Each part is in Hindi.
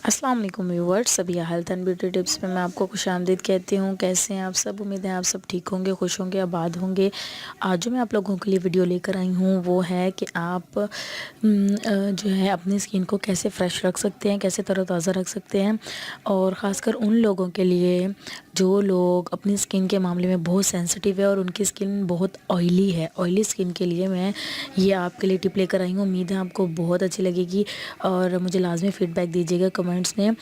अस्सलाम वालेकुम व्यूअर्स, सभी हेल्थ एंड ब्यूटी टिप्स में मैं आपको खुशामदीद कहती हूँ। कैसे हैं आप सब? उम्मीद है आप सब ठीक होंगे, खुश होंगे, आबाद होंगे। आज जो मैं आप लोगों के लिए वीडियो लेकर आई हूँ वो है कि आप जो है अपनी स्किन को कैसे फ़्रेश रख सकते हैं, कैसे तरोताज़ा रख सकते हैं। और ख़ासकर उन लोगों के लिए जो लोग अपनी स्किन के मामले में बहुत सेंसिटिव है और उनकी स्किन बहुत ऑयली है। ऑयली स्किन के लिए मैं ये आपके लिए टिप लेकर आई हूँ। उम्मीद है आपको बहुत अच्छी लगेगी और मुझे लाजमी फ़ीडबैक दीजिएगा कमेंट्स में।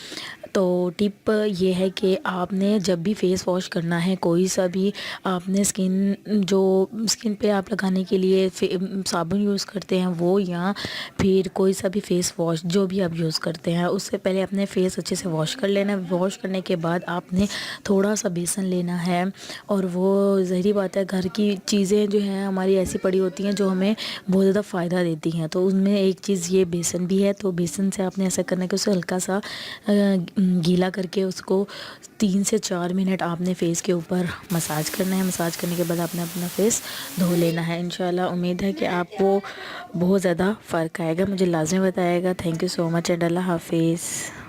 तो टिप ये है कि आपने जब भी फ़ेस वॉश करना है, कोई सा भी आपने स्किन पे आप लगाने के लिए साबुन यूज़ करते हैं वो, या फिर कोई सा भी फ़ेस वॉश जो भी आप यूज़ करते हैं, उससे पहले अपने फ़ेस अच्छे से वॉश कर लेना है। वॉश करने के बाद आपने थोड़ा सा बेसन लेना है। और वो ज़ाहिर बात है, घर की चीज़ें जो हैं हमारी ऐसी पड़ी होती हैं जो हमें बहुत ज़्यादा फ़ायदा देती हैं, तो उनमें एक चीज़ ये बेसन भी है। तो बेसन से आपने ऐसा करना है कि उसे हल्का सा गीला करके उसको 3 से 4 मिनट आपने फ़ेस के ऊपर मसाज करना है। मसाज करने के बाद आपने अपना फ़ेस धो लेना है। इंशाल्लाह उम्मीद है कि आपको बहुत ज़्यादा फ़र्क आएगा। मुझे लाज़मी बताइएगा। Thank you so much and अल्लाह हाफ़िज़।